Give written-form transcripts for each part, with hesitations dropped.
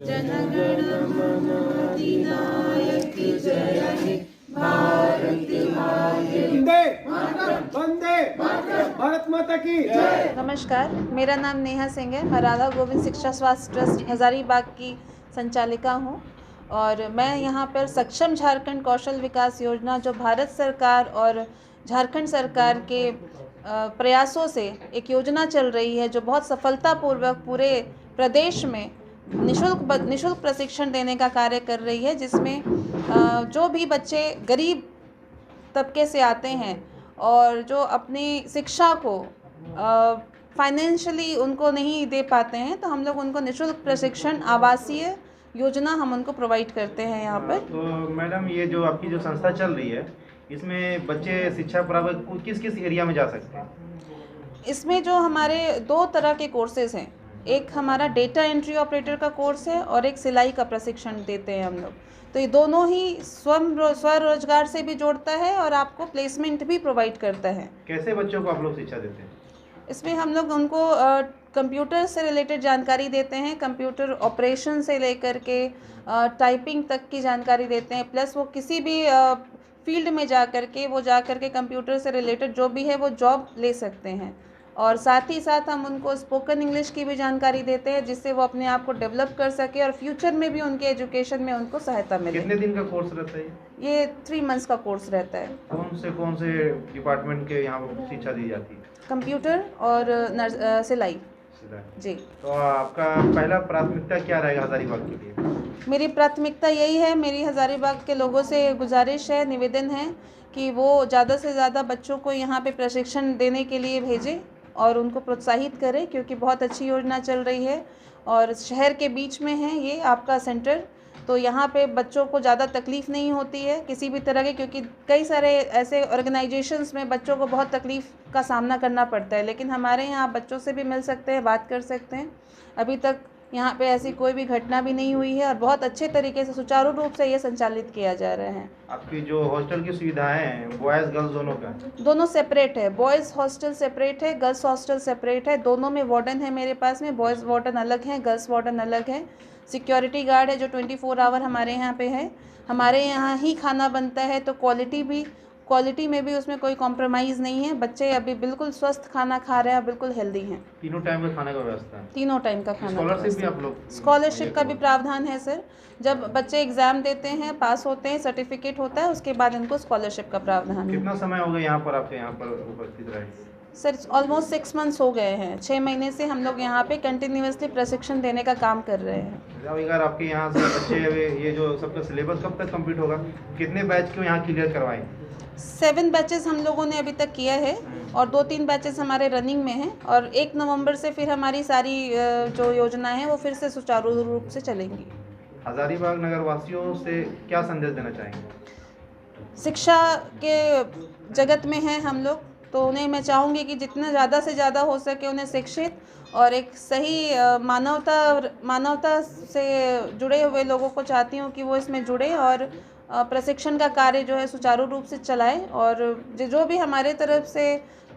जनगण मन अधिनायक जय हे भारत भाग्य वंदे वंदे भारत माता की जय। नमस्कार, मेरा नाम नेहा सिंह है। मैं राधा गोविंद शिक्षा स्वास्थ्य ट्रस्ट हज़ारीबाग की संचालिका हूँ और मैं यहाँ पर सक्षम झारखंड कौशल विकास योजना जो भारत सरकार और झारखंड सरकार के प्रयासों से एक योजना चल रही है जो बहुत सफलतापूर्वक पूरे प्रदेश में निशुल्क प्रशिक्षण देने का कार्य कर रही है, जिसमें जो भी बच्चे गरीब तबके से आते हैं और जो अपनी शिक्षा को फाइनेंशियली उनको नहीं दे पाते हैं, तो हम लोग उनको निशुल्क प्रशिक्षण आवासीय योजना हम उनको प्रोवाइड करते हैं यहाँ पर। तो मैडम, ये जो आपकी जो संस्था चल रही है, इसमें बच्चे शिक्षा प्राप्त किस किस एरिया में जा सकते हैं? इसमें जो हमारे दो तरह के कोर्सेज हैं, एक हमारा डेटा एंट्री ऑपरेटर का कोर्स है और एक सिलाई का प्रशिक्षण देते हैं हम लोग। तो ये दोनों ही स्वरोजगार से भी जोड़ता है और आपको प्लेसमेंट भी प्रोवाइड करता है। कैसे बच्चों को आप लोग शिक्षा देते हैं? इसमें हम लोग उनको कंप्यूटर से रिलेटेड जानकारी देते हैं, कंप्यूटर ऑपरेशन से लेकर के टाइपिंग तक की जानकारी देते हैं, प्लस वो किसी भी फील्ड में जा कर के कंप्यूटर से रिलेटेड जो भी है वो जॉब ले सकते हैं। और साथ ही साथ हम उनको स्पोकन इंग्लिश की भी जानकारी देते हैं, जिससे वो अपने आप को डेवलप कर सके और फ्यूचर में भी उनके एजुकेशन में उनको सहायता मिले। कितने दिन का कोर्स रहता है? ये 3 मंथ्स का कोर्स रहता है। कौन से डिपार्टमेंट के यहाँ पर शिक्षा दी जाती है? कंप्यूटर और सिलाई जी। तो आपका पहला प्राथमिकता क्या रहेगा हज़ारीबाग के लिए? मेरी प्राथमिकता यही है, मेरी हज़ारीबाग के लोगों से गुजारिश है, निवेदन है कि वो ज़्यादा से ज़्यादा बच्चों को यहाँ पे प्रशिक्षण देने के लिए भेजें और उनको प्रोत्साहित करें, क्योंकि बहुत अच्छी योजना चल रही है और शहर के बीच में है ये आपका सेंटर। तो यहाँ पे बच्चों को ज़्यादा तकलीफ़ नहीं होती है किसी भी तरह के, क्योंकि कई सारे ऐसे ऑर्गेनाइजेशंस में बच्चों को बहुत तकलीफ़ का सामना करना पड़ता है, लेकिन हमारे यहाँ बच्चों से भी मिल सकते हैं, बात कर सकते हैं। अभी तक यहाँ पे ऐसी कोई भी घटना भी नहीं हुई है और बहुत अच्छे तरीके से सुचारू रूप से ये संचालित किया जा रहा है। आपकी जो हॉस्टल की सुविधाएं हैं, बॉयज़ गर्ल्स दोनों सेपरेट है। बॉयज़ हॉस्टल सेपरेट है, गर्ल्स हॉस्टल सेपरेट है। दोनों में वार्डन है मेरे पास में, बॉयज़ वार्डन अलग हैं, गर्ल्स वार्डन अलग है। सिक्योरिटी गार्ड है जो 24 आवर हमारे यहाँ पे है। हमारे यहाँ ही खाना बनता है, तो क्वालिटी में भी उसमें कोई कॉम्प्रोमाइज़ नहीं है। बच्चे अभी बिल्कुल स्वस्थ खाना खा रहे हैं, बिल्कुल हेल्दी हैं। तीनों टाइम का खाने का व्यवस्था है? तीनों टाइम का खाना। स्कॉलरशिप भी आप लोग? स्कॉलरशिप का भी प्रावधान है सर। जब बच्चे एग्ज़ाम देते हैं, पास होते हैं, सर्टिफिकेट होता है, उसके बाद इनको स्कॉलरशिप का प्रावधान है। कितना समय हो गया यहाँ पर आपके यहाँ पर उपस्थित रहे? सर ऑलमोस्ट 6 मंथ्स हो गए हैं। 6 महीने से हम लोग यहाँ पे कंटिन्यूसली प्रशिक्षण देने का काम कर रहे हैं। अगर आपके यहाँ से बच्चे, ये जो सबका सिलेबस कब तक कंप्लीट होगा? कितने बैच को यहाँ क्लियर करवाएं? 7 बैचेस हम लोगों ने अभी तक किया है और 2-3 बैचेस हमारे रनिंग में हैं और 1 नवंबर से फिर हमारी सारी जो योजना है वो फिर से सुचारू रूप से चलेंगी। हज़ारीबाग नगर वासियों से क्या संदेश देना चाहेंगे? शिक्षा के जगत में हैं हम लोग, तो उन्हें मैं चाहूँगी कि जितना ज़्यादा से ज़्यादा हो सके उन्हें शिक्षित और एक सही मानवता से जुड़े हुए लोगों को चाहती हूँ कि वो इसमें जुड़े और प्रशिक्षण का कार्य जो है सुचारू रूप से चलाएं और जो भी हमारे तरफ से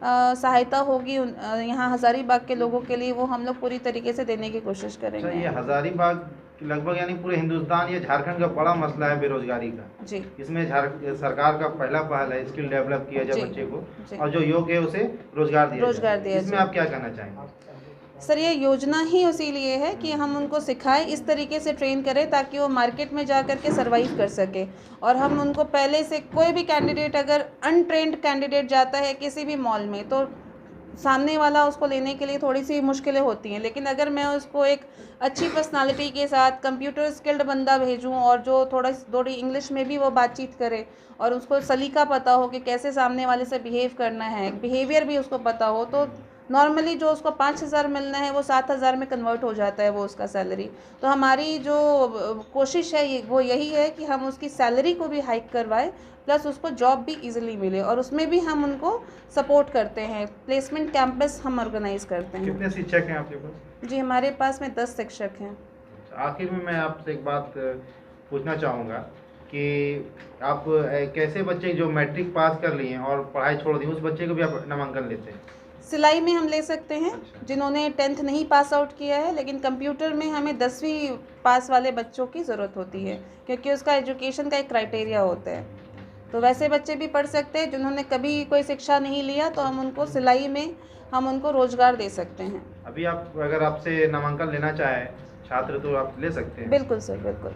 सहायता होगी यहाँ हज़ारीबाग के लोगों के लिए, वो हम लोग पूरी तरीके से देने की कोशिश करेंगे। ये हज़ारीबाग लगभग यानी पूरे हिंदुस्तान या झारखंड का बड़ा मसला है बेरोजगारी का जी। इसमें सरकार का पहला पहल है स्किल डेवलप किया जाए बच्चे को और जो योग्य है उसे रोजगार दिया जाए। इसमें आप क्या कहना चाहेंगे? सर ये योजना ही इसीलिए है कि हम उनको सिखाएं, इस तरीके से ट्रेन करें ताकि वो मार्केट में जा कर के सर्वाइव कर सके। और हम उनको पहले से, कोई भी कैंडिडेट अगर अनट्रेंड कैंडिडेट जाता है किसी भी मॉल में, तो सामने वाला उसको लेने के लिए थोड़ी सी मुश्किलें होती हैं, लेकिन अगर मैं उसको एक अच्छी पर्सनालिटी के साथ कंप्यूटर स्किल्ड बंदा भेजूं और जो थोड़ी इंग्लिश में भी वो बातचीत करे और उसको सलीका पता हो कि कैसे सामने वाले से बिहेव करना है, बिहेवियर भी उसको पता हो, तो नॉर्मली जो उसको 5,000 मिलना है वो 7,000 में कन्वर्ट हो जाता है वो उसका सैलरी। तो हमारी जो कोशिश है वो यही है कि हम उसकी सैलरी को भी हाइक करवाएं, प्लस उसको जॉब भी इजीली मिले और उसमें भी हम उनको सपोर्ट करते हैं। प्लेसमेंट कैंपस हम ऑर्गेनाइज करते हैं। कितने शिक्षक हैं आपके पास? जी हमारे पास में 10 शिक्षक हैं। आखिर में मैं आपसे एक बात पूछना चाहूँगा कि आप कैसे बच्चे जो मैट्रिक पास कर लिए और पढ़ाई छोड़ दी, उस बच्चे को भी आप नामांकन लेते हैं? सिलाई में हम ले सकते हैं जिन्होंने 10th नहीं पास आउट किया है, लेकिन कंप्यूटर में हमें 10वीं पास वाले बच्चों की ज़रूरत होती है क्योंकि उसका एजुकेशन का एक क्राइटेरिया होता है। तो वैसे बच्चे भी पढ़ सकते हैं जिन्होंने कभी कोई शिक्षा नहीं लिया, तो हम उनको सिलाई में हम उनको रोजगार दे सकते हैं। अभी आप अगर आपसे नामांकन लेना चाहे छात्र तो आप ले सकते हैं? बिल्कुल सर, बिल्कुल।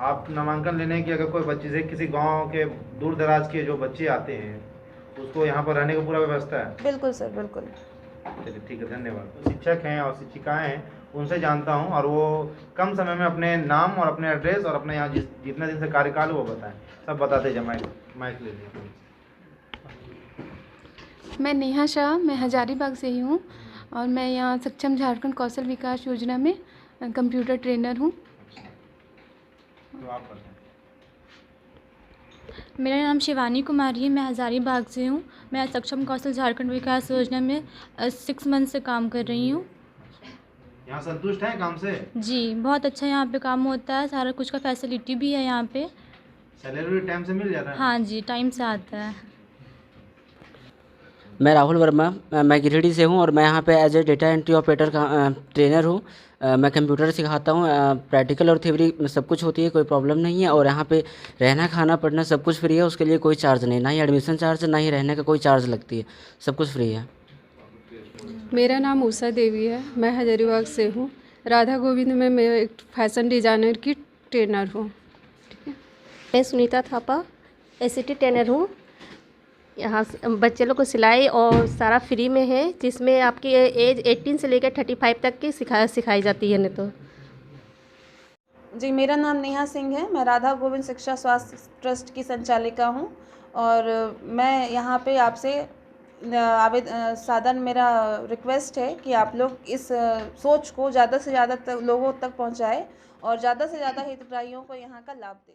आप नामांकन लेने की अगर कोई बच्चे से किसी गांव के दूर दराज के जो बच्चे आते हैं उसको यहाँ पर रहने की पूरा व्यवस्था है? बिल्कुल सर, बिल्कुल। चलिए ठीक है, धन्यवाद। शिक्षक हैं और शिक्षिकाएं हैं, उनसे जानता हूं और वो कम समय में अपने नाम और अपने एड्रेस और अपने यहाँ जितने दिन से कार्यकाल वो बताएं, सब बताते जाए। माइक ले लीजिए। मैं नेहा शाह, मैं हजारीबाग से ही हूँ और मैं यहाँ सक्षम झारखंड कौशल विकास योजना में कंप्यूटर ट्रेनर हूँ। तो आप बताएं। मेरा नाम शिवानी कुमारी है, मैं हज़ारीबाग से हूँ। मैं सक्षम कौशल झारखंड विकास योजना में 6 मंथ से काम कर रही हूँ। यहाँ संतुष्ट हैं काम से? जी, बहुत अच्छा यहाँ पे काम होता है, सारा कुछ का फैसिलिटी भी है यहाँ पे। सैलरी टाइम से मिल जाता है? हाँ जी, टाइम से आता है। मैं राहुल वर्मा, मैं गिरिडीह से हूँ और मैं यहाँ पे as a data entry operator का ट्रेनर हूँ। मैं कंप्यूटर सिखाता हूँ। प्रैक्टिकल और थ्योरी सब कुछ होती है, कोई प्रॉब्लम नहीं है। और यहाँ पे रहना खाना पढ़ना सब कुछ फ्री है, उसके लिए कोई चार्ज नहीं, ना ही एडमिशन चार्ज ना ही रहने का कोई चार्ज लगती है, सब कुछ फ्री है। मेरा नाम उषा देवी है, मैं हजारीबाग से हूँ। राधा गोविंद में मैं एक फैशन डिज़ाइनर की ट्रेनर हूँ। ठीक है। मैं सुनीता थापा ACT ट्रेनर हूँ। यहाँ बच्चे लोग को सिलाई और सारा फ्री में है, जिसमें आपकी एज 18 से लेकर 35 तक की सिखाई जाती है। नहीं तो जी, मेरा नाम नेहा सिंह है, मैं राधा गोविंद शिक्षा स्वास्थ्य ट्रस्ट की संचालिका हूँ और मैं यहाँ पे आपसे सादर मेरा रिक्वेस्ट है कि आप लोग इस सोच को ज़्यादा से ज़्यादा लोगों तक पहुँचाएं और ज़्यादा से ज़्यादा हितग्राहियों को यहाँ का लाभ दें।